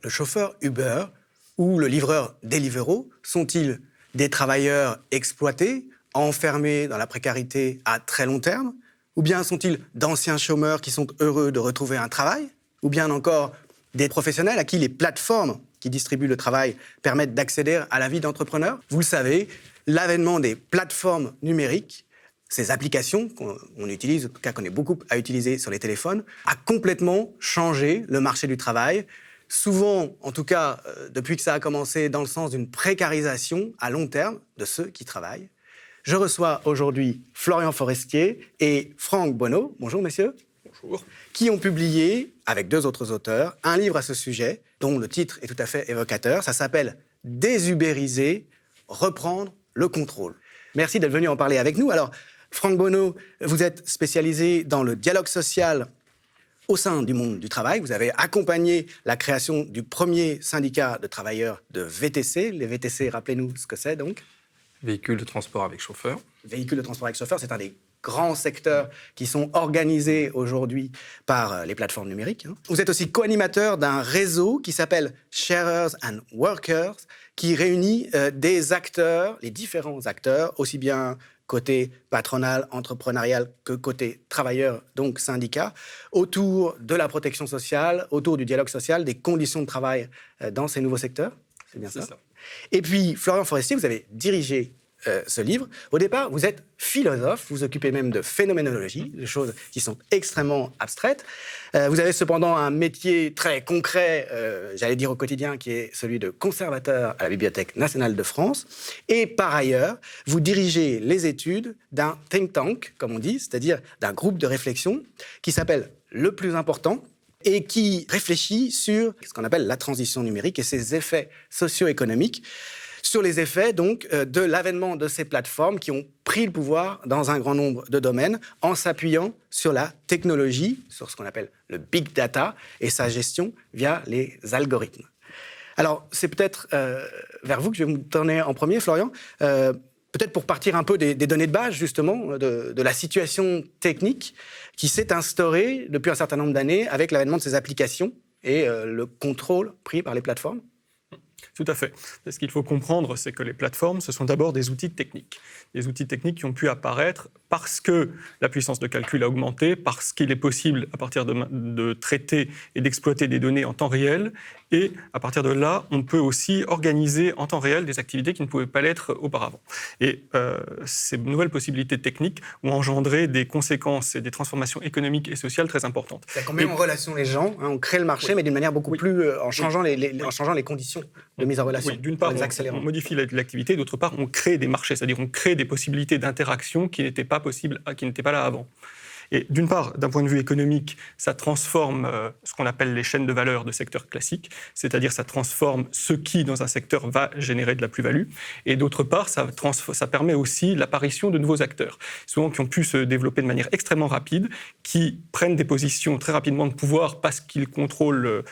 le chauffeur Uber ou le livreur Deliveroo sont-ils des travailleurs exploités, enfermés dans la précarité à très long terme? Ou bien sont-ils d'anciens chômeurs qui sont heureux de retrouver un travail? Ou bien encore des professionnels à qui les plateformes qui distribuent le travail permettent d'accéder à la vie d'entrepreneur? Vous le savez, l'avènement des plateformes numériques, ces applications qu'on utilise, en tout cas qu'on est beaucoup à utiliser sur les téléphones, a complètement changé le marché du travail. Souvent, en tout cas, depuis que ça a commencé, dans le sens d'une précarisation à long terme de ceux qui travaillent. Je reçois aujourd'hui Florian Forestier et Franck Bonneau. Bonjour, messieurs. Bonjour. Qui ont publié, avec 2 autres auteurs, un livre à ce sujet, dont le titre est tout à fait évocateur. Ça s'appelle « Désubériser, reprendre le contrôle ». Merci d'être venu en parler avec nous. Alors, Franck Bonneau, vous êtes spécialisé dans le dialogue social au sein du monde du travail. Vous avez accompagné la création du premier syndicat de travailleurs de VTC. Les VTC, rappelez-nous ce que c'est donc. Véhicule de transport avec chauffeur. Véhicule de transport avec chauffeur, c'est un des grands secteurs qui sont organisés aujourd'hui par les plateformes numériques. Vous êtes aussi co-animateur d'un réseau qui s'appelle Sharers and Workers, qui réunit des acteurs, les différents acteurs, aussi bien côté patronal, entrepreneurial que côté travailleur, donc syndicat, autour de la protection sociale, autour du dialogue social, des conditions de travail dans ces nouveaux secteurs. C'est bien ça. Et puis, Florian Forestier, vous avez dirigé ce livre. Au départ, vous êtes philosophe, vous occupez même de phénoménologie, des choses qui sont extrêmement abstraites. Vous avez cependant un métier très concret, j'allais dire au quotidien, qui est celui de conservateur à la Bibliothèque nationale de France. Et par ailleurs, vous dirigez les études d'un think tank, comme on dit, c'est-à-dire d'un groupe de réflexion qui s'appelle Le Plus Important, et qui réfléchit sur ce qu'on appelle la transition numérique et ses effets socio-économiques, sur les effets donc de l'avènement de ces plateformes qui ont pris le pouvoir dans un grand nombre de domaines en s'appuyant sur la technologie, sur ce qu'on appelle le big data et sa gestion via les algorithmes. Alors, c'est peut-être vers vous que je vais me tourner en premier, Florian. Peut-être pour partir un peu des données de base, justement, de la situation technique qui s'est instaurée depuis un certain nombre d'années avec l'avènement de ces applications et le contrôle pris par les plateformes. Tout à fait. Ce qu'il faut comprendre, c'est que les plateformes, ce sont d'abord des outils techniques. Des outils techniques qui ont pu apparaître parce que la puissance de calcul a augmenté, parce qu'il est possible, à partir de traiter et d'exploiter des données en temps réel. Et à partir de là, on peut aussi organiser en temps réel des activités qui ne pouvaient pas l'être auparavant. Et ces nouvelles possibilités techniques ont engendré des conséquences et des transformations économiques et sociales très importantes. C'est qu'on met en relation les gens, on crée le marché, mais d'une manière beaucoup plus... en changeant les conditions de mise en relation. Oui, d'une part, on modifie l'activité, d'autre part, on crée des marchés, c'est-à-dire on crée des possibilités d'interaction qui n'étaient pas possibles, qui n'étaient pas là avant. Et d'une part, d'un point de vue économique, ça transforme ce qu'on appelle les chaînes de valeur de secteurs classiques, c'est-à-dire ça transforme ce qui, dans un secteur, va générer de la plus-value. Et d'autre part, ça permet aussi l'apparition de nouveaux acteurs, souvent qui ont pu se développer de manière extrêmement rapide, qui prennent des positions très rapidement de pouvoir parce qu'ils contrôlent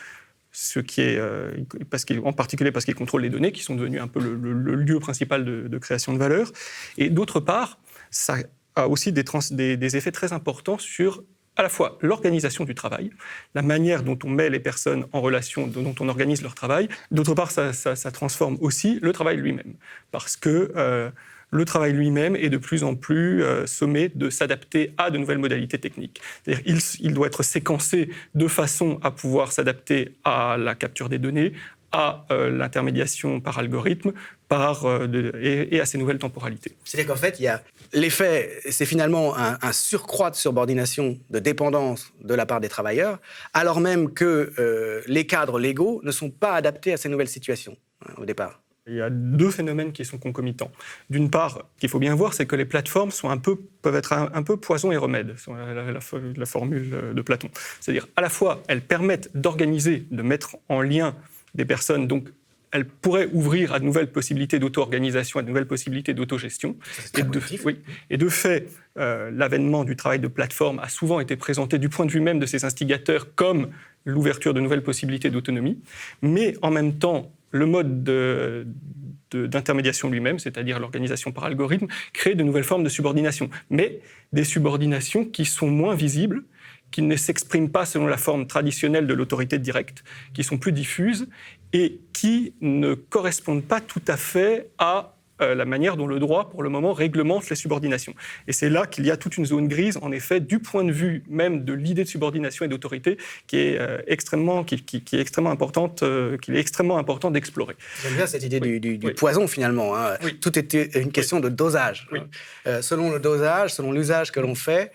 en particulier parce qu'ils contrôlent les données, qui sont devenues un peu le lieu principal de création de valeur. Et d'autre part, ça a aussi des effets très importants sur à la fois l'organisation du travail, la manière dont on met les personnes en relation, dont on organise leur travail. D'autre part, ça transforme aussi le travail lui-même, parce que le travail lui-même est de plus en plus sommé de s'adapter à de nouvelles modalités techniques. C'est-à-dire il doit être séquencé de façon à pouvoir s'adapter à la capture des données, à l'intermédiation par algorithme, et à ces nouvelles temporalités. C'est-à-dire qu'en fait, il y a l'effet, c'est finalement un surcroît de subordination, de dépendance de la part des travailleurs, alors même que les cadres légaux ne sont pas adaptés à ces nouvelles situations, au départ. Il y a 2 phénomènes qui sont concomitants. D'une part, ce qu'il faut bien voir, c'est que les plateformes peuvent être un peu poison et remède, c'est la formule de Platon. C'est-à-dire, à la fois, elles permettent d'organiser, de mettre en lien des personnes, donc elles pourraient ouvrir à de nouvelles possibilités d'auto-organisation, à de nouvelles possibilités d'autogestion. Et de fait, l'avènement du travail de plateforme a souvent été présenté du point de vue même de ces instigateurs comme l'ouverture de nouvelles possibilités d'autonomie. Mais en même temps, le mode d'intermédiation lui-même, c'est-à-dire l'organisation par algorithme, crée de nouvelles formes de subordination. Mais des subordinations qui sont moins visibles, qui ne s'expriment pas selon la forme traditionnelle de l'autorité directe, qui sont plus diffuses et qui ne correspondent pas tout à fait à la manière dont le droit, pour le moment, réglemente les subordinations. Et c'est là qu'il y a toute une zone grise, en effet, du point de vue même de l'idée de subordination et d'autorité, qui est extrêmement importante, qu'il est extrêmement important d'explorer. J'aime bien cette idée du poison, finalement. Hein. Oui. Tout est une question de dosage. Oui. Selon le dosage, selon l'usage que l'on fait,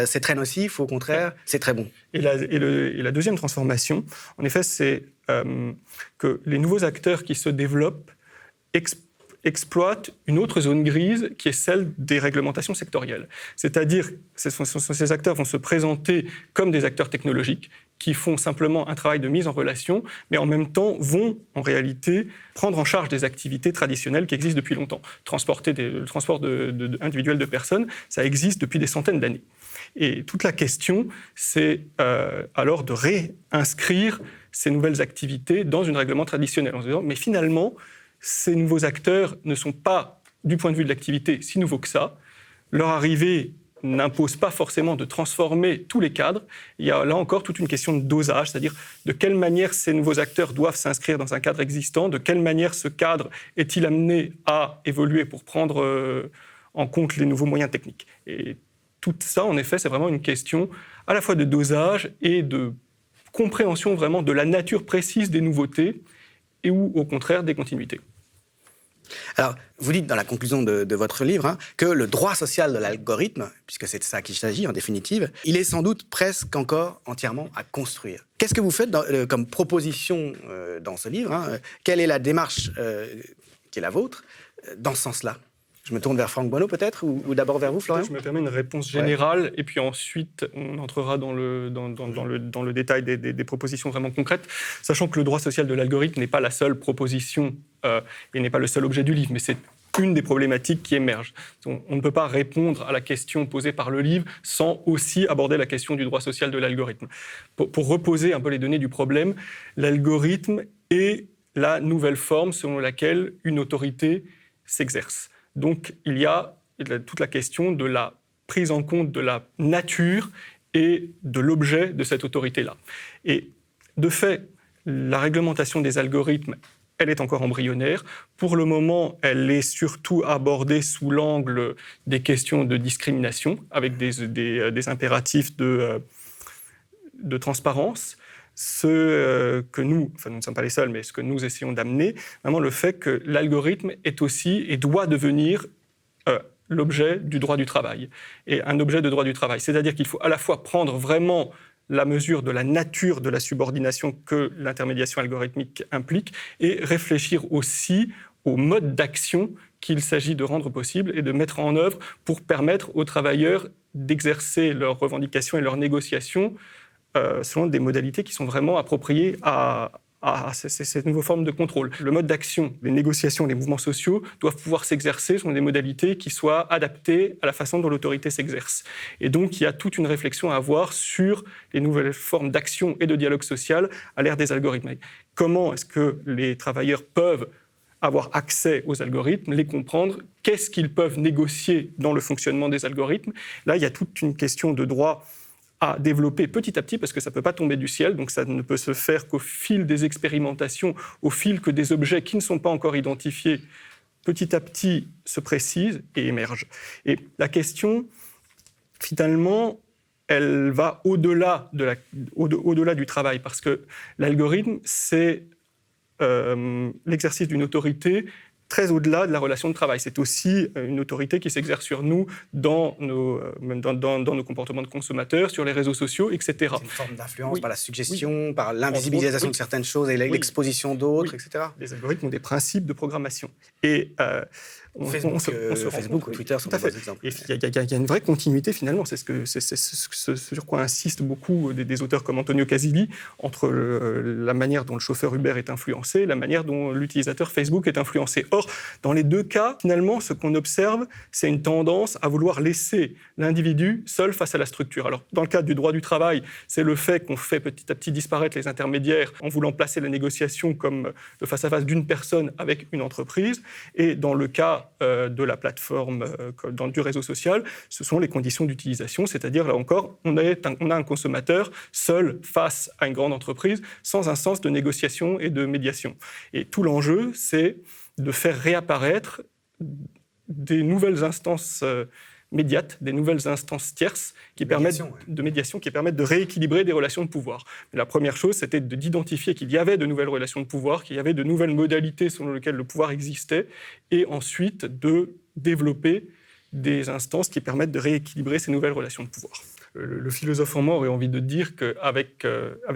c'est très nocif, ou au contraire, c'est très bon. Et la deuxième transformation, en effet, c'est que les nouveaux acteurs qui se développent exploitent une autre zone grise qui est celle des réglementations sectorielles. C'est-à-dire que ces acteurs vont se présenter comme des acteurs technologiques qui font simplement un travail de mise en relation, mais en même temps vont, en réalité, prendre en charge des activités traditionnelles qui existent depuis longtemps. Le transport individuel de personnes, ça existe depuis des centaines d'années. Et toute la question, c'est alors de réinscrire ces nouvelles activités dans une règlement traditionnelle, en se disant, mais finalement, ces nouveaux acteurs ne sont pas, du point de vue de l'activité, si nouveaux que ça. Leur arrivée n'impose pas forcément de transformer tous les cadres. Il y a là encore toute une question de dosage, c'est-à-dire de quelle manière ces nouveaux acteurs doivent s'inscrire dans un cadre existant, de quelle manière ce cadre est-il amené à évoluer pour prendre en compte les nouveaux moyens techniques. Et tout ça, en effet, c'est vraiment une question à la fois de dosage et de compréhension vraiment de la nature précise des nouveautés et ou, au contraire, des continuités. Alors, vous dites dans la conclusion de votre livre que le droit social de l'algorithme, puisque c'est de ça qu'il s'agit en définitive, il est sans doute presque encore entièrement à construire. Qu'est-ce que vous faites comme proposition dans ce livre Quelle est la démarche qui est la vôtre dans ce sens-là ? Je me tourne vers Franck Bonneau peut-être, ou d'abord vers vous, Florian ? Je me permets une réponse générale, et puis ensuite on entrera dans le détail des propositions vraiment concrètes, sachant que le droit social de l'algorithme n'est pas la seule proposition et n'est pas le seul objet du livre, mais c'est une des problématiques qui émergent. On ne peut pas répondre à la question posée par le livre sans aussi aborder la question du droit social de l'algorithme. Pour reposer un peu les données du problème, l'algorithme est la nouvelle forme selon laquelle une autorité s'exerce. Donc, il y a toute la question de la prise en compte de la nature et de l'objet de cette autorité-là. Et de fait, la réglementation des algorithmes, elle est encore embryonnaire. Pour le moment, elle est surtout abordée sous l'angle des questions de discrimination, avec des impératifs de transparence. Ce que nous ne sommes pas les seuls, mais ce que nous essayons d'amener, vraiment le fait que l'algorithme est aussi et doit devenir l'objet du droit du travail, et un objet de droit du travail. C'est-à-dire qu'il faut à la fois prendre vraiment la mesure de la nature de la subordination que l'intermédiation algorithmique implique, et réfléchir aussi au mode d'action qu'il s'agit de rendre possible et de mettre en œuvre pour permettre aux travailleurs d'exercer leurs revendications et leurs négociations selon des modalités qui sont vraiment appropriées à cette nouvelle forme de contrôle. Le mode d'action, les négociations, les mouvements sociaux doivent pouvoir s'exercer selon des modalités qui soient adaptées à la façon dont l'autorité s'exerce. Et donc, il y a toute une réflexion à avoir sur les nouvelles formes d'action et de dialogue social à l'ère des algorithmes. Comment est-ce que les travailleurs peuvent avoir accès aux algorithmes, les comprendre, qu'est-ce qu'ils peuvent négocier dans le fonctionnement des algorithmes. Là, il y a toute une question de droit à développer petit à petit, parce que ça ne peut pas tomber du ciel, donc ça ne peut se faire qu'au fil des expérimentations, au fil que des objets qui ne sont pas encore identifiés, petit à petit se précisent et émergent. Et la question, finalement, elle va au-delà du travail, parce que l'algorithme, c'est l'exercice d'une autorité très au-delà de la relation de travail. C'est aussi une autorité qui s'exerce sur nous dans nos comportements de consommateurs, sur les réseaux sociaux, etc. C'est une forme d'influence par la suggestion, par l'invisibilisation de certaines choses et l'exposition d'autres, etc. Les algorithmes ont des principes de programmation. Et Facebook ou Twitter sont des exemples. Et il y a une vraie continuité, finalement. C'est ce sur quoi insistent beaucoup des auteurs comme Antonio Casilli, entre la manière dont le chauffeur Uber est influencé et la manière dont l'utilisateur Facebook est influencé. Or, dans les deux cas, finalement, ce qu'on observe, c'est une tendance à vouloir laisser l'individu seul face à la structure. Alors, dans le cadre du droit du travail, c'est le fait qu'on fait petit à petit disparaître les intermédiaires en voulant placer la négociation comme le face-à-face d'une personne avec une entreprise. Et dans le cas cas de la plateforme du réseau social, ce sont les conditions d'utilisation, c'est-à-dire là encore, on a un consommateur seul face à une grande entreprise, sans un sens de négociation et de médiation. Et tout l'enjeu, c'est de faire réapparaître des nouvelles instances médiates, des nouvelles instances tierces de médiation qui permettent de rééquilibrer des relations de pouvoir. La première chose, c'était d'identifier qu'il y avait de nouvelles relations de pouvoir, qu'il y avait de nouvelles modalités selon lesquelles le pouvoir existait, et ensuite de développer des instances qui permettent de rééquilibrer ces nouvelles relations de pouvoir. Le philosophe en moi aurait envie de dire qu'avec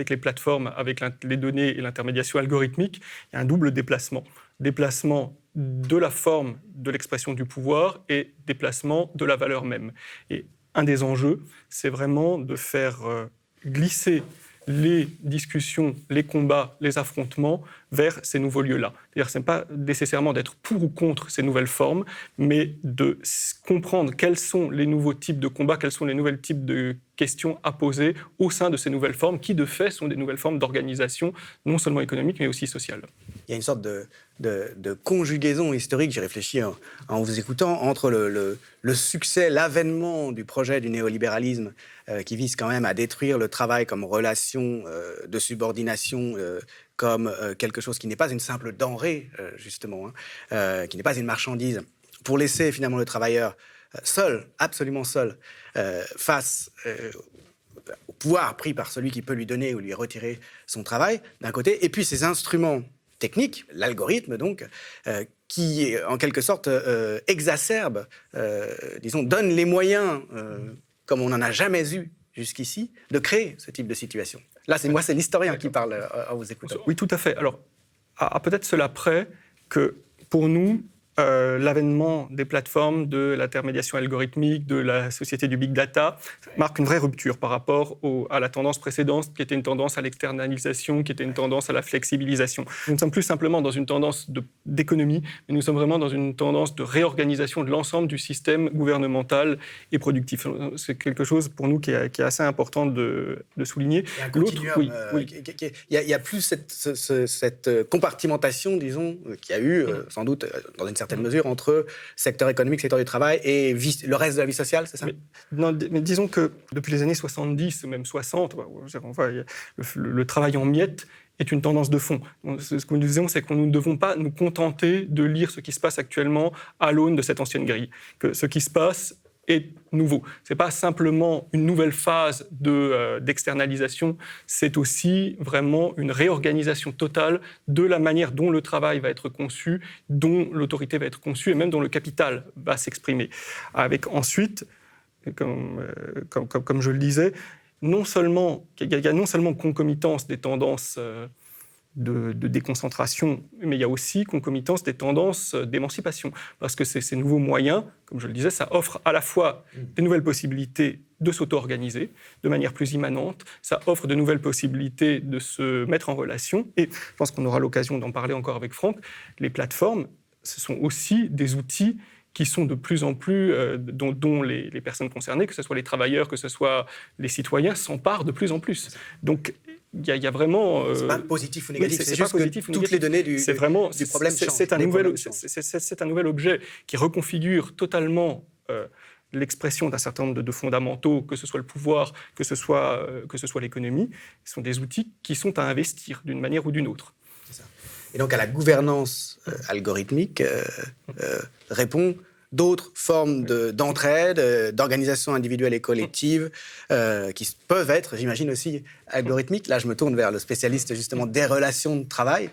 les plateformes, avec les données et l'intermédiation algorithmique, il y a un double déplacement. Déplacement de la forme de l'expression du pouvoir et déplacement de la valeur même. Et un des enjeux, c'est vraiment de faire glisser les discussions, les combats, les affrontements vers ces nouveaux lieux-là. C'est-à-dire, ce n'est pas nécessairement d'être pour ou contre ces nouvelles formes, mais de comprendre quels sont les nouveaux types de combats, quels sont les nouveaux types de questions à poser au sein de ces nouvelles formes, qui de fait sont des nouvelles formes d'organisation, non seulement économique, mais aussi sociale. Il y a une sorte de conjugaison historique, j'y réfléchis en vous écoutant, entre le succès, l'avènement du projet du néolibéralisme qui vise quand même à détruire le travail comme relation de subordination, comme quelque chose qui n'est pas une simple denrée, justement, qui n'est pas une marchandise, pour laisser finalement le travailleur seul, absolument seul, face au pouvoir pris par celui qui peut lui donner ou lui retirer son travail, d'un côté, et puis ces instruments techniques, l'algorithme donc, qui en quelque sorte exacerbe, donne les moyens, comme on n'en a jamais eu jusqu'ici, de créer ce type de situation. Là, c'est l'historien qui parle en vous écoutant. Oui, tout à fait. Alors, à peut-être cela près que pour nous, l'avènement des plateformes, de l'intermédiation algorithmique, de la société du big data, marque une vraie rupture par rapport à la tendance précédente, qui était une tendance à l'externalisation, qui était une tendance à la flexibilisation. Nous ne sommes plus simplement dans une tendance d'économie, mais nous sommes vraiment dans une tendance de réorganisation de l'ensemble du système gouvernemental et productif. C'est quelque chose pour nous qui est assez important de souligner. Il y a un continuum, il n'y a plus cette compartimentation, disons, qu'il y a eu, sans doute, dans une certaine mesure, entre secteur économique, secteur du travail et le reste de la vie sociale, c'est ça ? Mais disons que depuis les années 70, même 60, le travail en miettes est une tendance de fond. Ce que nous disons, c'est que nous ne devons pas nous contenter de lire ce qui se passe actuellement à l'aune de cette ancienne grille. Que ce qui se passe est nouveau. Ce n'est pas simplement une nouvelle phase d'externalisation, c'est aussi vraiment une réorganisation totale de la manière dont le travail va être conçu, dont l'autorité va être conçue et même dont le capital va s'exprimer. Avec ensuite, comme je le disais, il y a non seulement concomitance des tendances de déconcentration, mais il y a aussi concomitance des tendances d'émancipation. Parce que ces nouveaux moyens, comme je le disais, ça offre à la fois des nouvelles possibilités de s'auto-organiser de manière plus immanente, ça offre de nouvelles possibilités de se mettre en relation. Et je pense qu'on aura l'occasion d'en parler encore avec Franck. Les plateformes, ce sont aussi des outils qui sont de plus en plus, dont les personnes concernées, que ce soit les travailleurs, que ce soit les citoyens, s'emparent de plus en plus. Donc, il y a vraiment... c'est pas positif ou négatif, c'est juste que toutes les données du problème changent. C'est un nouvel objet qui reconfigure totalement l'expression d'un certain nombre de fondamentaux, que ce soit le pouvoir, que ce soit l'économie. Ce sont des outils qui sont à investir d'une manière ou d'une autre. C'est ça. Et donc à la gouvernance algorithmique répond d'autres formes d'entraide, d'organisation individuelle et collective qui peuvent être, j'imagine aussi, algorithmiques. Là, je me tourne vers le spécialiste justement des relations de travail,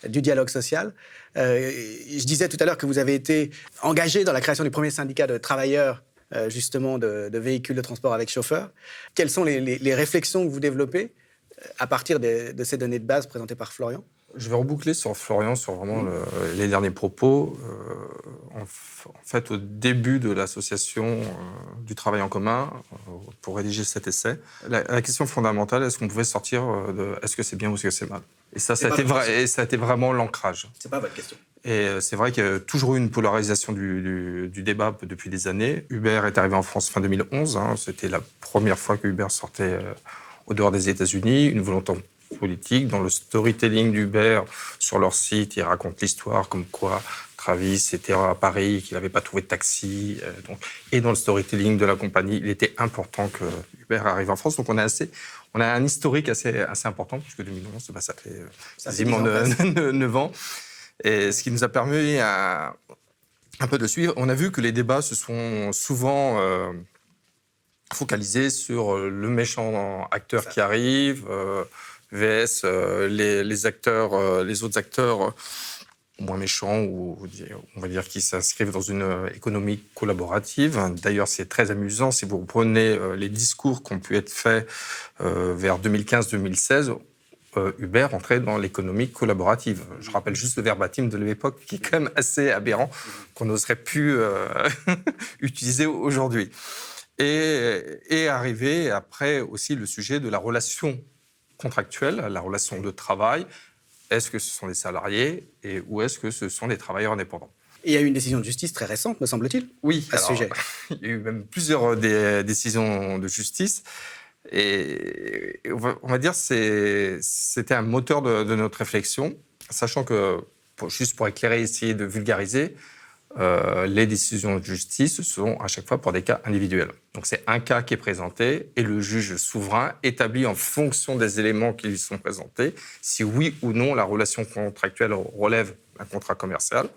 du dialogue social. Je disais tout à l'heure que vous avez été engagé dans la création du premier syndicat de travailleurs justement de véhicules de transport avec chauffeur. Quelles sont les réflexions que vous développez à partir de ces données de base présentées par Florian ? Je vais reboucler sur Florian, sur vraiment les derniers propos. En fait, au début de l'association du travail en commun, pour rédiger cet essai, la question fondamentale, est-ce qu'on pouvait sortir de « est-ce que c'est bien ou est-ce que c'est mal ?» Et ça a été vraiment l'ancrage. C'est pas votre question. Et c'est vrai qu'il y a toujours eu une polarisation du débat depuis des années. Uber est arrivé en France fin 2011. C'était la première fois que Uber sortait au dehors des États-Unis. Une volonté politique. Dans le storytelling d'Uber, sur leur site, ils racontent l'histoire comme quoi Travis était à Paris, qu'il n'avait pas trouvé de taxi. Et dans le storytelling de la compagnie, il était important que Uber arrive en France. Donc on a un historique assez important, puisque 2011, ça fait quasiment 9 ans. Et ce qui nous a permis un peu de suivre. On a vu que les débats se sont souvent focalisés sur le méchant acteur qui arrive, vs les autres acteurs moins méchants, ou on va dire qui s'inscrivent dans une économie collaborative. D'ailleurs, c'est très amusant si vous reprenez les discours qui ont pu être faits vers 2015-2016. Uber entrait dans l'économie collaborative. Je rappelle juste le verbatim de l'époque, qui est quand même assez aberrant, qu'on n'oserait plus utiliser aujourd'hui. Et arrivé après aussi le sujet de la relation contractuelle, la relation de travail. Est-ce que ce sont des salariés ou est-ce que ce sont des travailleurs indépendants? Et il y a eu une décision de justice très récente, me semble-t-il, oui, à ce sujet. Il y a eu même plusieurs décisions de justice. Et on va dire que c'était un moteur de notre réflexion, sachant que, juste pour éclairer, essayer de vulgariser, les décisions de justice sont à chaque fois pour des cas individuels. Donc c'est un cas qui est présenté et le juge souverain établit en fonction des éléments qui lui sont présentés si oui ou non la relation contractuelle relève d'un contrat commercial.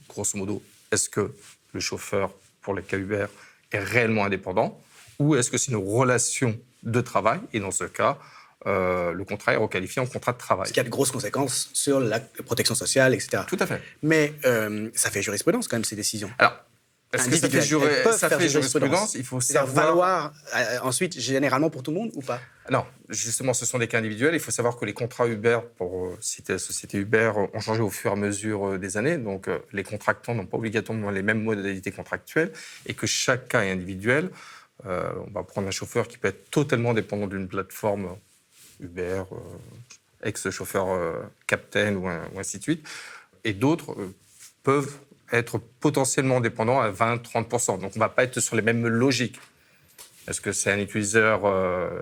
Grosso modo, est-ce que le chauffeur pour le cas Uber est réellement indépendant ou est-ce que c'est une relation de travail et dans ce cas, le contrat est requalifié en contrat de travail. Ce qui a de grosses conséquences sur la protection sociale, etc. Tout à fait. Mais ça fait jurisprudence quand même, ces décisions. Alors, est-ce que ça fait jurisprudence? Il faut savoir... valoir ensuite généralement pour tout le monde ou pas? Non, justement, ce sont des cas individuels. Il faut savoir que les contrats Uber, pour citer la société Uber, ont changé au fur et à mesure des années. Donc, les contractants n'ont pas obligatoirement les mêmes modalités contractuelles et que chaque cas est individuel. On va prendre un chauffeur qui peut être totalement dépendant d'une plateforme Uber, ex-chauffeur Captain ou ainsi de suite. Et d'autres peuvent être potentiellement dépendants à 20-30%. Donc, on ne va pas être sur les mêmes logiques. Est-ce que c'est un utilisateur,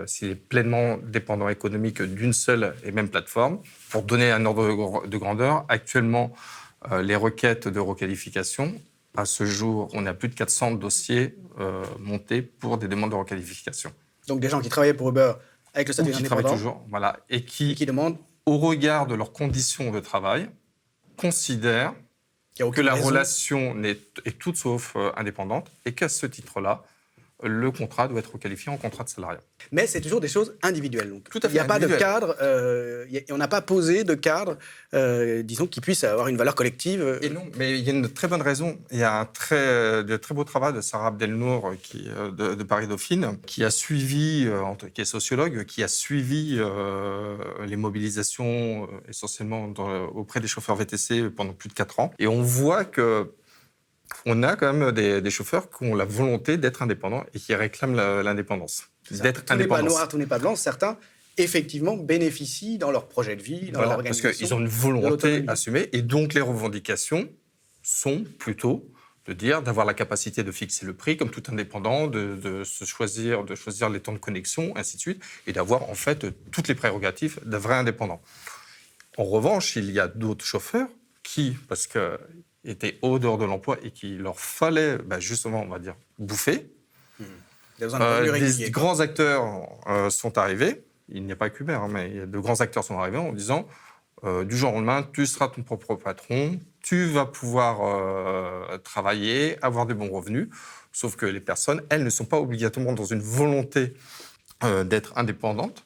s'il est pleinement dépendant économique d'une seule et même plateforme? Pour donner un ordre de grandeur, actuellement, les requêtes de requalification, à ce jour, on a plus de 400 dossiers montés pour des demandes de requalification. Donc des gens qui travaillaient pour Uber avec le statut qui indépendant, travaillent toujours, voilà, et qui demandent, au regard de leurs conditions de travail, considèrent que la relation est toute sauf indépendante et qu'à ce titre-là, le contrat doit être requalifié en contrat de salariat. Mais c'est toujours des choses individuelles. Donc. Tout à fait. Il n'y a pas de cadre, on n'a pas posé de cadre, disons, qui puisse avoir une valeur collective. Et non, mais il y a une très bonne raison. Il y a de très beau travail de Sarah Abdelnour de Paris Dauphine, qui a suivi, qui est sociologue, qui a suivi les mobilisations essentiellement auprès des chauffeurs VTC pendant plus de 4 ans. Et on voit que on a quand même des chauffeurs qui ont la volonté d'être indépendants et qui réclament l'indépendance. D'être tout n'est pas noir, tout n'est pas blanc. Certains, effectivement, bénéficient dans leur projet de vie, dans leur organisation. Parce qu'ils ont une volonté assumée. Et donc, les revendications sont plutôt d'avoir la capacité de fixer le prix, comme tout indépendant, de choisir les temps de connexion, ainsi de suite, et d'avoir, en fait, toutes les prérogatives d'un vrai indépendant. En revanche, il y a d'autres chauffeurs qui, parce que étaient au dehors de l'emploi et qu'il leur fallait, justement, on va dire, bouffer. Des grands acteurs sont arrivés. Il n'y a pas que Uber, mais de grands acteurs sont arrivés en disant du jour au lendemain, tu seras ton propre patron, tu vas pouvoir travailler, avoir de bons revenus. Sauf que les personnes, elles ne sont pas obligatoirement dans une volonté d'être indépendantes,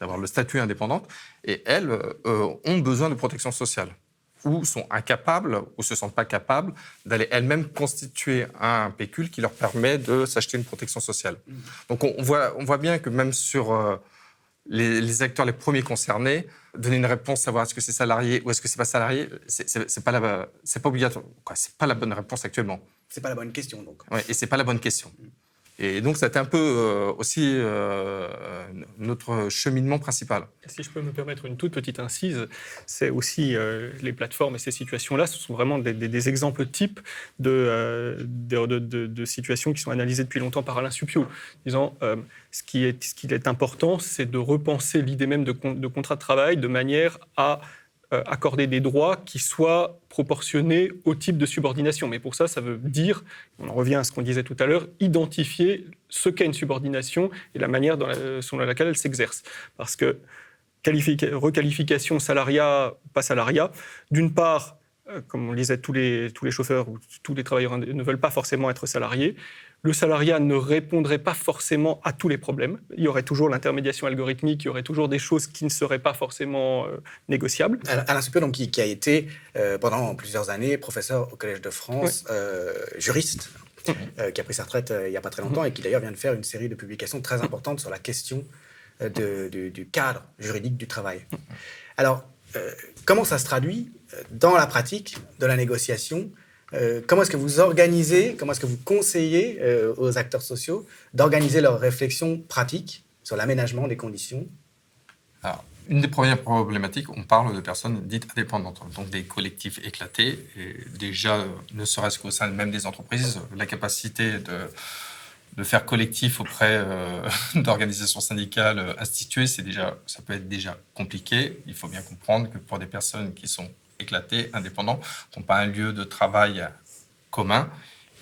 d'avoir le statut indépendante, et elles ont besoin de protection sociale, ou sont incapables, ou se sentent pas capables d'aller elles-mêmes constituer un pécule qui leur permet de s'acheter une protection sociale. Donc on voit bien que même sur les acteurs les premiers concernés, donner une réponse, savoir est-ce que c'est salarié ou est-ce que c'est pas salarié, c'est pas obligatoire. C'est pas la bonne réponse actuellement. C'est pas la bonne question, donc. Ouais, et c'est pas la bonne question. Et donc, c'était un peu aussi notre cheminement principal. Si je peux me permettre une toute petite incise, c'est aussi les plateformes et ces situations-là, ce sont vraiment des exemples types de situations qui sont analysées depuis longtemps par Alain Supiot, disant ce qui est important, c'est de repenser l'idée même de contrat de travail de manière à accorder des droits qui soient proportionnés au type de subordination. Mais pour ça, ça veut dire, on en revient à ce qu'on disait tout à l'heure, identifier ce qu'est une subordination et la manière selon laquelle elle s'exerce. Parce que requalification, salariat, pas salariat, d'une part, comme on le disait, tous les chauffeurs ou tous les travailleurs ne veulent pas forcément être salariés. Le salariat ne répondrait pas forcément à tous les problèmes. Il y aurait toujours l'intermédiation algorithmique, il y aurait toujours des choses qui ne seraient pas forcément négociables. Alain Suppé, donc, qui a été pendant plusieurs années professeur au Collège de France, juriste, qui a pris sa retraite il n'y a pas très longtemps et qui d'ailleurs vient de faire une série de publications très importantes sur la question du cadre juridique du travail. Alors, comment ça se traduit dans la pratique de la négociation ? Comment est-ce que vous organisez, comment est-ce que vous conseillez aux acteurs sociaux d'organiser leurs réflexions pratiques sur l'aménagement des conditions ? Alors, une des premières problématiques, on parle de personnes dites indépendantes, donc des collectifs éclatés. Et déjà, ne serait-ce qu'au sein même des entreprises, la capacité de faire collectif auprès d'organisations syndicales instituées, ça peut être déjà compliqué. Il faut bien comprendre que pour des personnes qui sont éclatés, indépendants, qui n'ont pas un lieu de travail commun,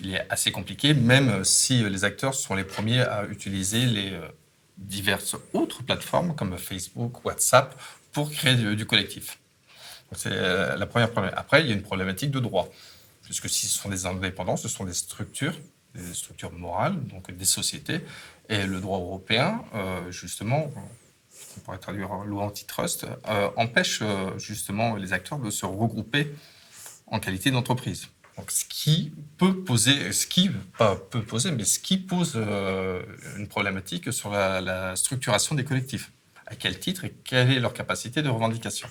il est assez compliqué, même si les acteurs sont les premiers à utiliser les diverses autres plateformes comme Facebook, WhatsApp, pour créer du collectif. Donc c'est la première problématique. Après, il y a une problématique de droit, puisque si ce sont des indépendants, ce sont des structures morales, donc des sociétés, et le droit européen, justement, on pourrait traduire loi antitrust, empêche justement les acteurs de se regrouper en qualité d'entreprise. Donc, ce qui pose une problématique sur la structuration des collectifs. À quel titre et quelle est leur capacité de revendication ?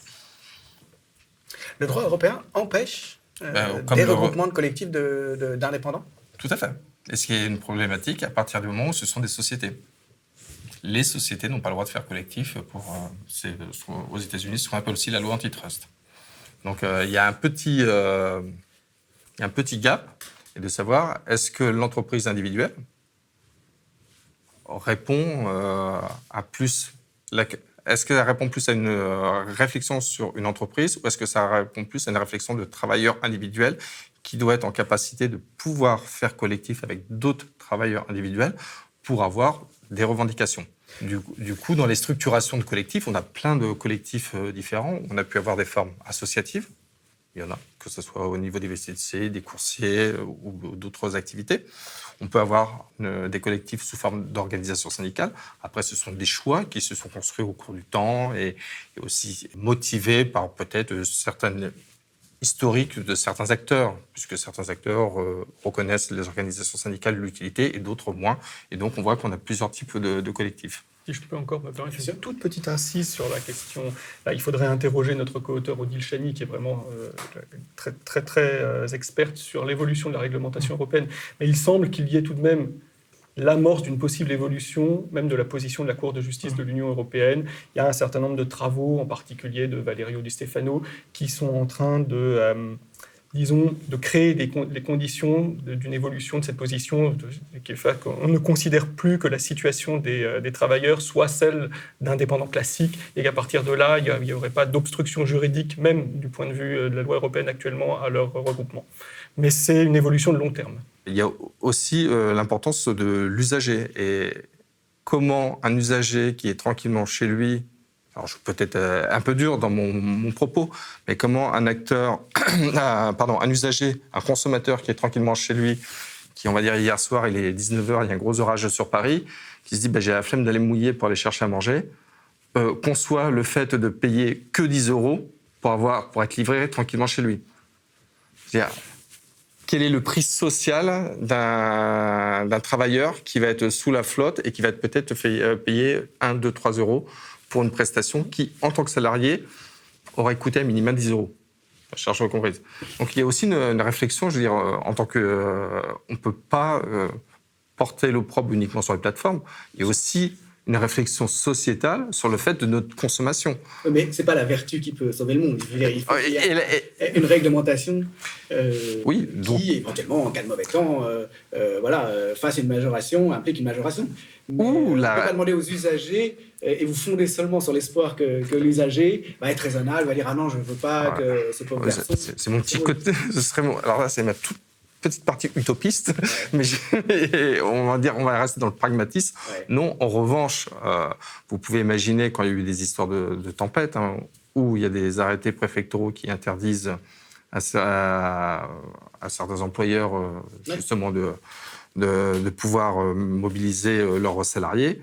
Le droit européen empêche des regroupements de collectifs d'indépendants ? Tout à fait. Et ce qui est une problématique à partir du moment où ce sont des sociétés. Les sociétés n'ont pas le droit de faire collectif aux États-Unis, ce qu'on appelle aussi la loi antitrust. Donc il y a un petit gap, et de savoir est-ce que l'entreprise individuelle répond à plus. Est-ce qu'elle répond plus à une réflexion sur une entreprise, ou est-ce que ça répond plus à une réflexion de travailleur individuel qui doit être en capacité de pouvoir faire collectif avec d'autres travailleurs individuels pour avoir des revendications. Du coup, dans les structurations de collectifs, on a plein de collectifs différents. On a pu avoir des formes associatives. Il y en a, que ce soit au niveau des VCC, des coursiers ou d'autres activités. On peut avoir des collectifs sous forme d'organisation syndicale. Après, ce sont des choix qui se sont construits au cours du temps et aussi motivés par peut-être certaines historiques de certains acteurs, puisque certains acteurs reconnaissent les organisations syndicales l'utilité et d'autres moins. Et donc, on voit qu'on a plusieurs types de collectifs. Si je peux encore me permettre une toute petite incise sur la question. Là, il faudrait interroger notre co-auteur Odile Chani, qui est vraiment très, très, très experte sur l'évolution de la réglementation européenne. Mais il semble qu'il y ait tout de même l'amorce d'une possible évolution, même de la position de la Cour de justice de l'Union européenne. Il y a un certain nombre de travaux, en particulier de Valerio Di Stefano, qui sont en train de créer les conditions d'une évolution de cette position, qui fait qu'on ne considère plus que la situation des travailleurs soit celle d'indépendants classiques, et qu'à partir de là, il n'y aurait pas d'obstruction juridique, même du point de vue de la loi européenne actuellement, à leur regroupement. Mais c'est une évolution de long terme. Il y a aussi l'importance de l'usager et comment un usager qui est tranquillement chez lui, alors je suis peut-être un peu dur dans mon propos, mais comment un usager, un consommateur qui est tranquillement chez lui, qui on va dire hier soir, il est 19h, il y a un gros orage sur Paris, qui se dit j'ai la flemme d'aller mouiller pour aller chercher à manger, conçoit le fait de payer que 10 € pour être livré tranquillement chez lui. C'est-à-dire, quel est le prix social d'un travailleur qui va être sous la flotte et qui va être peut-être payer 1, 2, 3 € pour une prestation qui, en tant que salarié, aurait coûté à minimum 10 €. Charge comprise. Donc il y a aussi une réflexion, je veux dire, en tant que... on ne peut pas porter l'opprobre uniquement sur les plateformes. Il y a aussi une réflexion sociétale sur le fait de notre consommation. Mais c'est pas la vertu qui peut sauver le monde. Je veux dire, il faut qu'il y ait une réglementation qui, éventuellement, en cas de mauvais temps, fasse une majoration, implique une majoration. Mais on ne peut pas demander aux usagers et vous fondez seulement sur l'espoir que l'usager va être raisonnable, va dire « Ah non, je ne veux pas que ce pauvre garçon... » C'est mon petit côté... Alors là, c'est ma toute petite partie utopiste, mais on va rester dans le pragmatisme. Ouais. Non, en revanche, vous pouvez imaginer quand il y a eu des histoires de tempêtes, où il y a des arrêtés préfectoraux qui interdisent à certains employeurs justement de pouvoir mobiliser leurs salariés.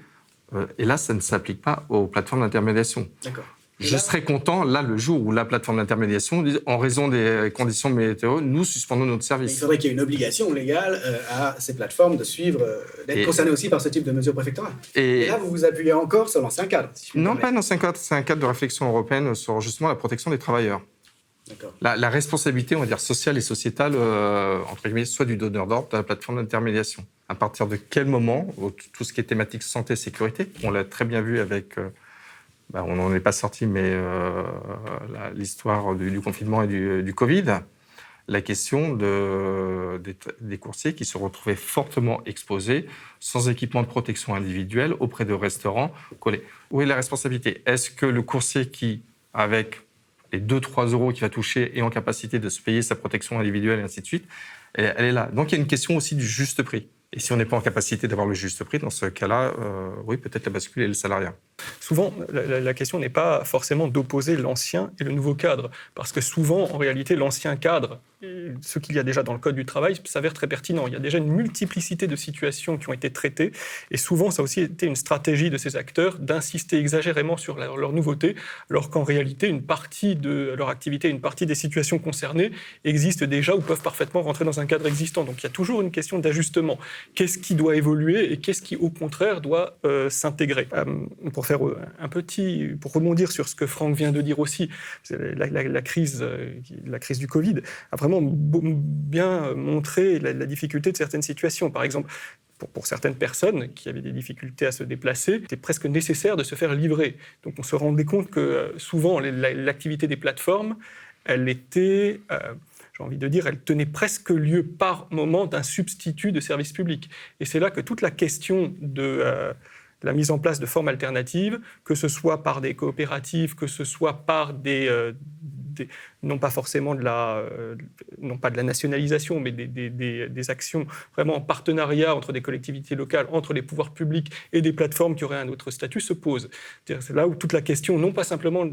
Et là, ça ne s'applique pas aux plateformes d'intermédiation. D'accord. Je serais content, là, le jour où la plateforme d'intermédiation dit, en raison des conditions météo, nous suspendons notre service. Mais il faudrait qu'il y ait une obligation légale à ces plateformes de suivre, d'être concernées aussi par ce type de mesures préfectorales. Et là, vous vous appuyez encore sur l'ancien cadre. Non, pas l'ancien cadre, c'est un cadre de réflexion européenne sur justement la protection des travailleurs. D'accord. La responsabilité, on va dire, sociale et sociétale, entre guillemets, soit du donneur d'ordre, de la plateforme d'intermédiation. À partir de quel moment, tout ce qui est thématique santé et sécurité, on l'a très bien vu avec... on n'en est pas sorti, mais l'histoire du confinement et du Covid, la question des coursiers qui se retrouvaient fortement exposés, sans équipement de protection individuelle, auprès de restaurants collés. Où est la responsabilité ? Est-ce que le coursier qui, avec les 2-3 euros qu'il va toucher, est en capacité de se payer sa protection individuelle et ainsi de suite ? Elle est là. Donc il y a une question aussi du juste prix. Et si on n'est pas en capacité d'avoir le juste prix, dans ce cas-là, oui, peut-être la bascule et le salariat. Souvent, la question n'est pas forcément d'opposer l'ancien et le nouveau cadre, parce que souvent, en réalité, l'ancien cadre, ce qu'il y a déjà dans le Code du travail, s'avère très pertinent. Il y a déjà une multiplicité de situations qui ont été traitées, et souvent, ça a aussi été une stratégie de ces acteurs d'insister exagérément sur leur nouveauté, alors qu'en réalité, une partie de leur activité, une partie des situations concernées existent déjà ou peuvent parfaitement rentrer dans un cadre existant. Donc, il y a toujours une question d'ajustement. Qu'est-ce qui doit évoluer et qu'est-ce qui, au contraire, doit s'intégrer. Pour rebondir sur ce que Franck vient de dire aussi, la crise du Covid a vraiment bien montré la difficulté de certaines situations. Par exemple, pour certaines personnes qui avaient des difficultés à se déplacer, c'était presque nécessaire de se faire livrer. Donc on se rendait compte que souvent l'activité des plateformes, elle était... elle tenait presque lieu par moment d'un substitut de service public. Et c'est là que toute la question de la mise en place de formes alternatives, que ce soit par des coopératives, que ce soit par non pas forcément non pas de la nationalisation, mais des actions vraiment en partenariat entre des collectivités locales, entre les pouvoirs publics et des plateformes qui auraient un autre statut se pose. C'est là où toute la question, non pas simplement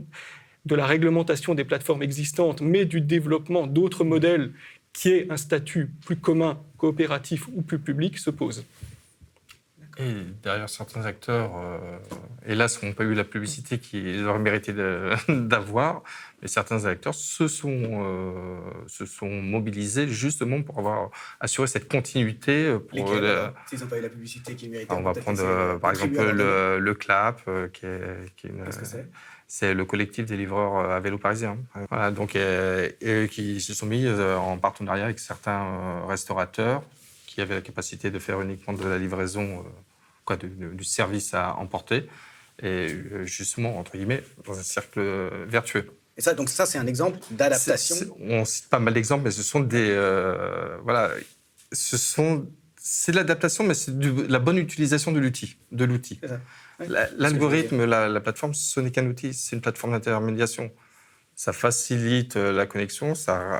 de la réglementation des plateformes existantes, mais du développement d'autres modèles qui aient un statut plus commun, coopératif ou plus public, se pose. Et derrière certains acteurs, hélas, n'ont pas eu la publicité qu'ils auraient mérité d'avoir, mais certains acteurs se sont mobilisés justement pour assurer cette continuité. S'ils n'ont pas eu la publicité qu'ils méritaient. On va prendre par exemple le CLAP, qui est une... Qu'est-ce que c'est ? C'est le collectif des livreurs à vélo parisiens. Voilà, donc, et qui se sont mis en partenariat avec certains restaurateurs qui avaient la capacité de faire uniquement de la livraison, du service à emporter, et justement, entre guillemets, dans un cercle vertueux. Et ça, donc ça, c'est un exemple d'adaptation. On cite pas mal d'exemples, mais ce sont des... c'est de l'adaptation, mais c'est de la bonne utilisation de l'outil. C'est ça. Oui. L'algorithme, la plateforme, ce n'est qu'un outil, c'est une plateforme d'intermédiation. Ça facilite la connexion.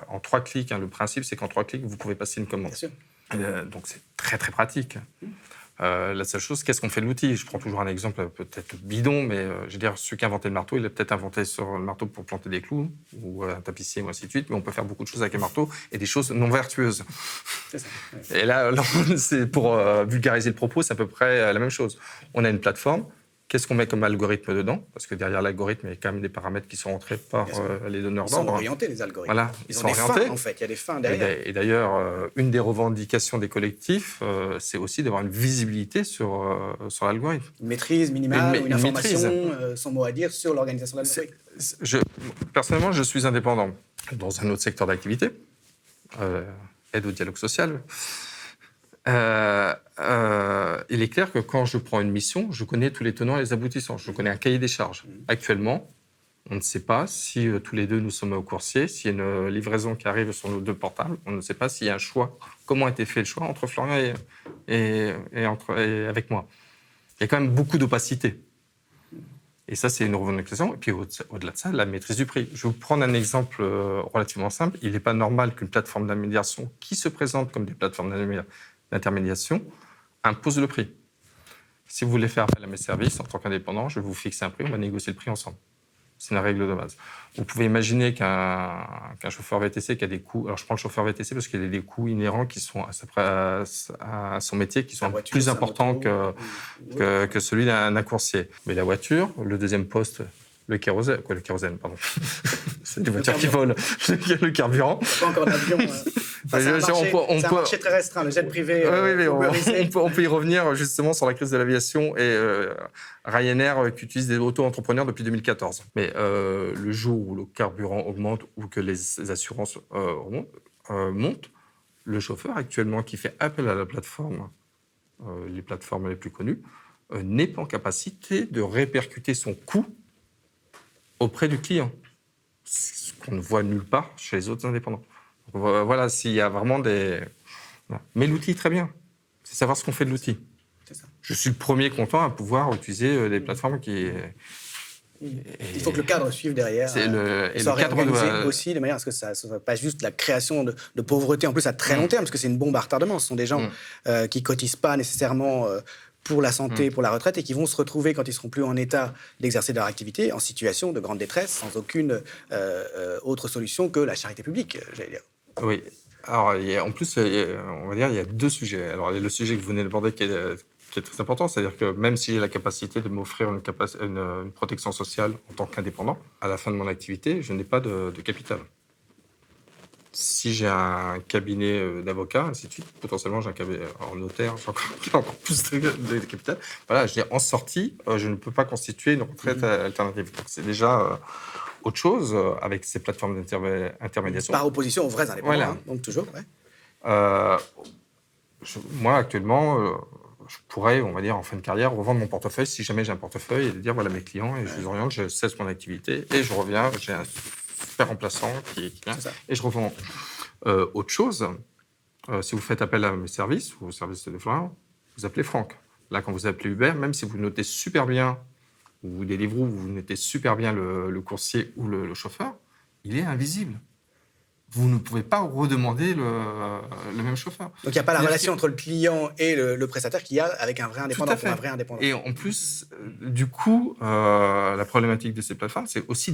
En 3 clics, le principe, c'est qu'en 3 clics, vous pouvez passer une commande. Bien sûr. Donc, c'est très, très pratique. La seule chose, qu'est-ce qu'on fait de l'outil ? Je prends toujours un exemple peut-être bidon, mais je veux dire, celui qui a inventé le marteau, il a peut-être inventé sur le marteau pour planter des clous, ou un tapissier, ou ainsi de suite, mais on peut faire beaucoup de choses avec un marteau, et des choses non vertueuses. C'est ça. Ouais. Et là, c'est pour vulgariser le propos, c'est à peu près la même chose. On a une plateforme. Qu'est-ce qu'on met comme algorithme dedans ? Parce que derrière l'algorithme, il y a quand même des paramètres qui sont rentrés par les donneurs d'ordre. Ils sont orientés, les algorithmes. Voilà, ils sont orientés. Fins, en fait. Il y a des fins derrière. Et d'ailleurs, une des revendications des collectifs, c'est aussi d'avoir une visibilité sur l'algorithme. Une maîtrise minimale, une information, son mot à dire sur l'organisation de l'algorithme. Personnellement, je suis indépendant dans un autre secteur d'activité, aide au dialogue social. Il est clair que quand je prends une mission, je connais tous les tenants et les aboutissants. Je connais un cahier des charges. Actuellement, on ne sait pas si tous les deux nous sommes au coursier, s'il y a une livraison qui arrive sur nos 2 portables. On ne sait pas s'il y a un choix. Comment a été fait le choix entre Florian et avec moi. Il y a quand même beaucoup d'opacité. Et ça, c'est une revendication. Et puis, au-delà de ça, la maîtrise du prix. Je vais vous prendre un exemple relativement simple. Il n'est pas normal qu'une plateforme d'intermédiation qui se présente comme des plateformes d'intermédiation impose le prix. Si vous voulez faire appel à mes services en tant qu'indépendant, je vais vous fixer un prix, on va négocier le prix ensemble. C'est une règle de base. Vous pouvez imaginer qu'un chauffeur VTC qui a des coûts... Alors, je prends le chauffeur VTC parce qu'il y a des coûts inhérents qui sont à son métier, qui sont voiture, plus importants que celui d'un coursier. Mais la voiture, le deuxième poste, le kérosène, pardon. C'est des voitures qui volent. Le carburant. Pas encore d'avion. C'est un marché très restreint, le jet privé. On peut y revenir justement sur la crise de l'aviation et Ryanair qui utilise des auto-entrepreneurs depuis 2014. Mais le jour où le carburant augmente ou que les assurances montent, le chauffeur actuellement qui fait appel à la plateforme, les plateformes les plus connues, n'est pas en capacité de répercuter son coût auprès du client. Ce qu'on ne voit nulle part chez les autres indépendants. Donc, voilà, s'il y a vraiment des... Mais l'outil est très bien. C'est savoir ce qu'on fait de l'outil. C'est ça. Je suis le premier content à pouvoir utiliser des plateformes qui... Il faut que le cadre suive derrière. C'est le soit cadre réorganisé aussi de manière à ce que ça ne soit pas juste la création de pauvreté, en plus à très long terme, parce que c'est une bombe à retardement. Ce sont des gens qui ne cotisent pas nécessairement pour la santé, pour la retraite, et qui vont se retrouver, quand ils seront plus en état d'exercer leur activité, en situation de grande détresse, sans aucune autre solution que la charité publique, j'allais dire. Oui. Alors, en plus, on va dire, il y a 2 sujets. Alors, le sujet que vous venez d'aborder qui est très important, c'est-à-dire que même si j'ai la capacité de m'offrir une protection sociale en tant qu'indépendant, à la fin de mon activité, je n'ai pas de capital. Si j'ai un cabinet d'avocats, ainsi de suite, potentiellement j'ai un cabinet en notaire, j'ai encore plus de capital. Voilà, je dis en sortie, je ne peux pas constituer une retraite alternative. Donc, c'est déjà autre chose avec ces plateformes d'intermédiation. Par opposition aux vrais indépendants, Voilà. donc toujours. Ouais. Moi, actuellement, je pourrais, on va dire, en fin de carrière, revendre mon portefeuille si jamais j'ai un portefeuille et dire voilà mes clients et je les oriente, je cesse mon activité et je reviens, j'ai un super remplaçant qui vient et je revends. Autre chose, si vous faites appel à mes services, ou au service de Florian, vous appelez Franck. Là, quand vous appelez Uber, même si vous notez super bien, ou Deliveroo, vous notez super bien le coursier ou le chauffeur, il est invisible. Vous ne pouvez pas redemander le même chauffeur. Donc il n'y a pas la relation entre le client et le prestataire qu'il y a avec un vrai indépendant pour un vrai indépendant. Et en plus, du coup, la problématique de ces plateformes, c'est aussi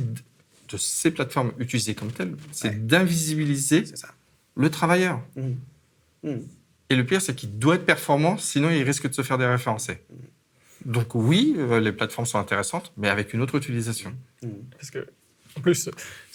de ces plateformes utilisées comme telles, c'est d'invisibiliser le travailleur. Et le pire, c'est qu'il doit être performant, sinon il risque de se faire déréférencer. Donc oui, les plateformes sont intéressantes, mais avec une autre utilisation. Parce que, en plus,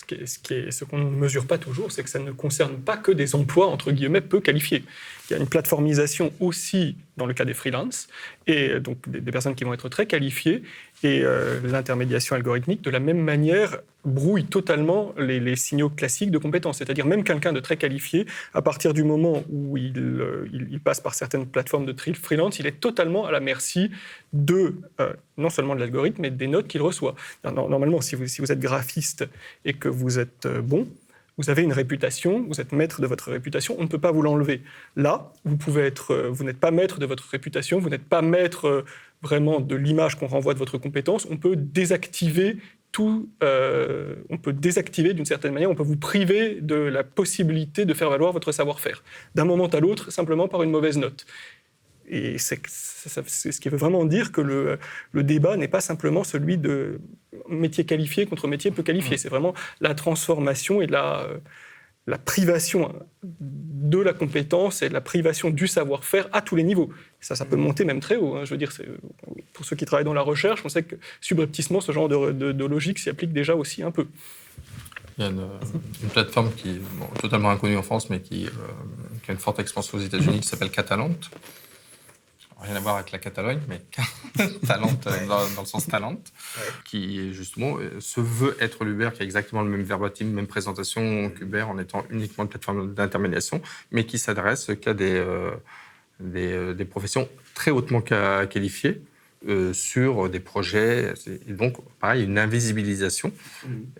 ce qu'on ne mesure pas toujours, c'est que ça ne concerne pas que des emplois, entre guillemets, peu qualifiés. Il y a une plateformisation aussi dans le cas des freelances, et donc des personnes qui vont être très qualifiées, et l'intermédiation algorithmique, de la même manière, brouille totalement les signaux classiques de compétences. C'est-à-dire même quelqu'un de très qualifié, à partir du moment où il passe par certaines plateformes de freelance, il est totalement à la merci non seulement de l'algorithme, mais des notes qu'il reçoit. Normalement, si vous êtes graphiste et que vous êtes bon, vous avez une réputation, vous êtes maître de votre réputation, on ne peut pas vous l'enlever. Là, vous n'êtes pas maître de votre réputation, vous n'êtes pas maître vraiment de l'image qu'on renvoie de votre compétence, on peut désactiver d'une certaine manière, on peut vous priver de la possibilité de faire valoir votre savoir-faire, d'un moment à l'autre, simplement par une mauvaise note. Et c'est ce qui veut vraiment dire que le débat n'est pas simplement celui de métier qualifié contre métier peu qualifié. C'est vraiment la transformation et la privation de la compétence et la privation du savoir-faire à tous les niveaux. Ça peut monter même très haut. Je veux dire, pour ceux qui travaillent dans la recherche, on sait que subrepticement, ce genre de logique s'y applique déjà aussi un peu. Il y a une plateforme qui est totalement inconnue en France, mais qui a une forte expansion aux États-Unis, qui s'appelle Catalent. Rien à voir avec la Catalogne, mais Talent dans le sens talent, qui justement se veut être l'Uber, qui a exactement le même verbatim, même présentation qu'Uber, en étant uniquement une plateforme d'intermédiation, mais qui s'adresse qu'à des professions très hautement qualifiées sur des projets. Et donc, pareil, une invisibilisation.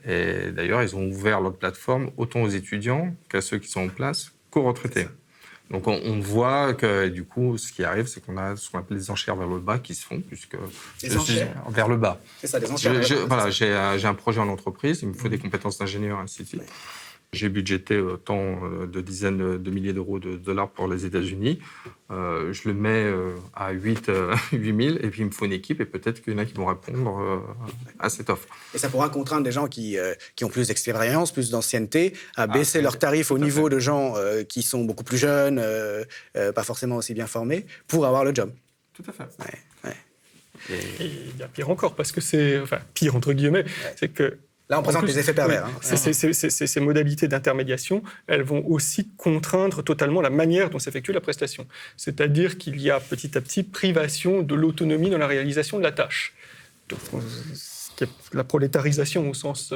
Et d'ailleurs, ils ont ouvert leur plateforme autant aux étudiants qu'à ceux qui sont en place qu'aux retraités. Donc, on voit que, du coup, ce qui arrive, c'est qu'on a ce qu'on appelle des enchères vers le bas qui se font, puisque... Vers le bas. C'est ça, des enchères. Voilà, j'ai un projet en entreprise, il me faut des compétences d'ingénieur, ainsi de suite. J'ai budgété tant de dizaines de milliers d'euros de dollars pour les États-Unis. Je le mets à 8 000, et puis il me faut une équipe, et peut-être qu'il y en a qui vont répondre à cette offre. Et ça pourra contraindre des gens qui ont plus d'expérience, plus d'ancienneté, à baisser leurs tarifs au niveau de gens qui sont beaucoup plus jeunes, pas forcément aussi bien formés, pour avoir le job. Tout à fait. Et il y a pire encore, parce que c'est... Enfin, pire entre guillemets, c'est que... Là, on présente les effets pervers. Ces modalités d'intermédiation, elles vont aussi contraindre totalement la manière dont s'effectue la prestation. C'est-à-dire qu'il y a petit à petit privation de l'autonomie dans la réalisation de la tâche. Donc, la prolétarisation au sens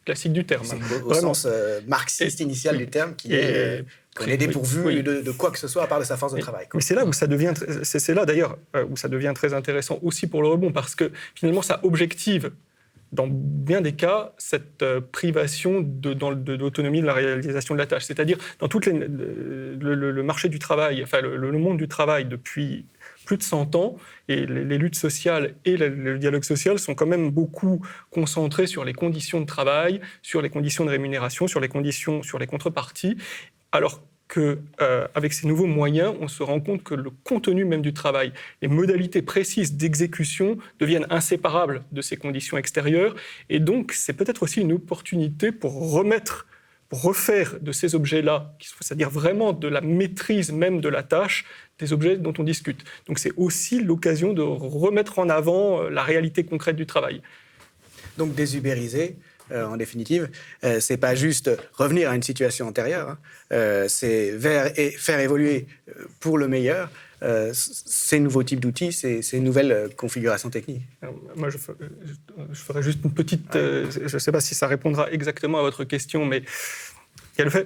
classique du terme. Au sens marxiste initial du terme, qui est qu'on est dépourvu de quoi que ce soit à part de sa force de travail. Mais c'est là où ça devient, c'est là d'ailleurs où ça devient très intéressant aussi pour le rebond, parce que finalement ça objective dans bien des cas, cette privation de l'autonomie de la réalisation de la tâche. C'est-à-dire, dans le marché du travail, enfin le monde du travail depuis plus de 100 ans, et les luttes sociales et le dialogue social sont quand même beaucoup concentrés sur les conditions de travail, sur les conditions de rémunération, sur les contreparties, alors qu'avec ces nouveaux moyens, on se rend compte que le contenu même du travail, les modalités précises d'exécution deviennent inséparables de ces conditions extérieures. Et donc, c'est peut-être aussi une opportunité pour refaire de ces objets-là, c'est-à-dire vraiment de la maîtrise même de la tâche, des objets dont on discute. Donc, c'est aussi l'occasion de remettre en avant la réalité concrète du travail. Donc, désubériser, en définitive, c'est pas juste revenir à une situation antérieure, c'est faire évoluer pour le meilleur ces nouveaux types d'outils, ces nouvelles configurations techniques. Alors, moi, je ferai juste une petite... je ne sais pas si ça répondra exactement à votre question, mais il y a le fait...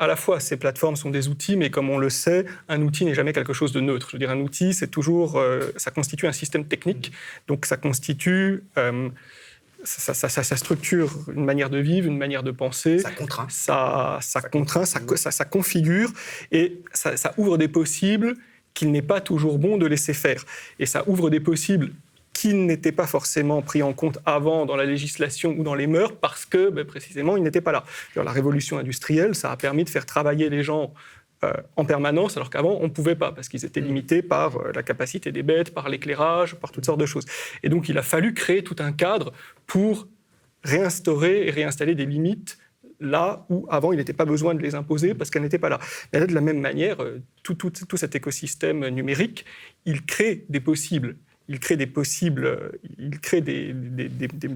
À la fois, ces plateformes sont des outils, mais comme on le sait, un outil n'est jamais quelque chose de neutre. Je veux dire, un outil, c'est toujours... ça constitue un système technique, donc ça constitue... Ça structure une manière de vivre, une manière de penser. Ça contraint. Ça configure, et ça ouvre des possibles qu'il n'est pas toujours bon de laisser faire. Et ça ouvre des possibles qui n'étaient pas forcément pris en compte avant dans la législation ou dans les mœurs, parce que, précisément, ils n'étaient pas là. Alors, la révolution industrielle, ça a permis de faire travailler les gens en permanence, alors qu'avant, on ne pouvait pas, parce qu'ils étaient limités par la capacité des bêtes, par l'éclairage, par toutes sortes de choses. Et donc, il a fallu créer tout un cadre pour réinstaurer et réinstaller des limites là où, avant, il n'était pas besoin de les imposer parce qu'elles n'étaient pas là. Mais là, de la même manière, tout cet écosystème numérique, il crée des possibles. Il crée des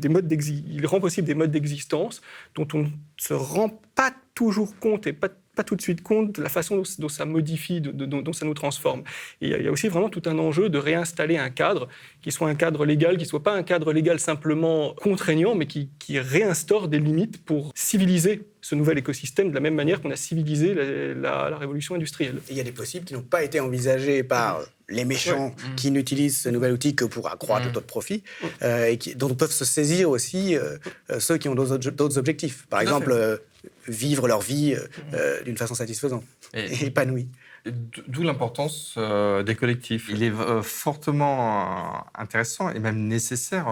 modes il rend possible des modes d'existence dont on ne se rend pas toujours compte et pas tout de suite compte de la façon dont ça modifie, dont ça nous transforme. Et il y a aussi vraiment tout un enjeu de réinstaller un cadre qui soit un cadre légal, qui ne soit pas un cadre légal simplement contraignant, mais qui réinstaure des limites pour civiliser ce nouvel écosystème de la même manière qu'on a civilisé la révolution industrielle. Et il y a des possibles qui n'ont pas été envisagés par les méchants qui n'utilisent ce nouvel outil que pour accroître d'autres profits, et dont peuvent se saisir aussi ceux qui ont d'autres objectifs. Par exemple, vivre leur vie d'une façon satisfaisante et épanouie. D'où l'importance des collectifs. Il est fortement intéressant et même nécessaire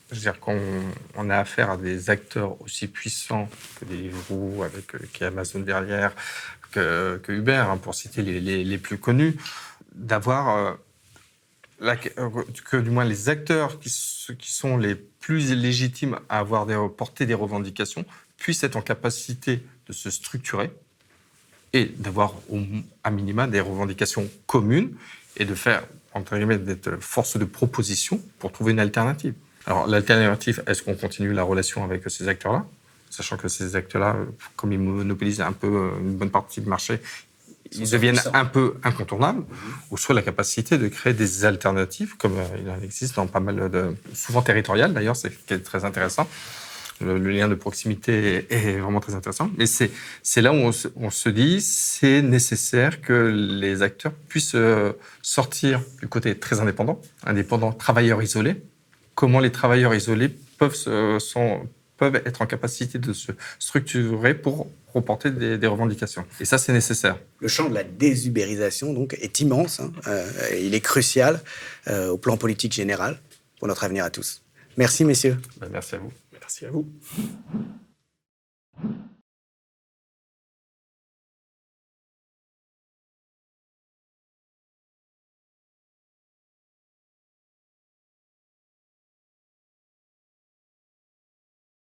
je veux dire, quand on a affaire à des acteurs aussi puissants que Deliveroo, avec qui est Amazon derrière, que Uber, pour citer les plus connus, d'avoir que du moins les acteurs qui sont les plus légitimes à porter des revendications puissent être en capacité de se structurer et d'avoir à minima des revendications communes et de faire, entre guillemets, d'être force de proposition pour trouver une alternative. Alors, l'alternative, est-ce qu'on continue la relation avec ces acteurs-là, sachant que ces acteurs-là, comme ils monopolisent un peu une bonne partie du marché, ils deviennent un peu incontournables, ou soit la capacité de créer des alternatives, comme il en existe dans pas mal souvent territoriales d'ailleurs, c'est très intéressant, Le lien de proximité est vraiment très intéressant. Et c'est là où on se dit c'est nécessaire que les acteurs puissent sortir du côté très indépendant, travailleurs isolés. Comment les travailleurs isolés peuvent être en capacité de se structurer pour reporter des revendications. Et ça, c'est nécessaire. Le champ de la désubérisation donc, est immense. Il est crucial au plan politique général pour notre avenir à tous. Merci, messieurs. Merci à vous. Merci à vous.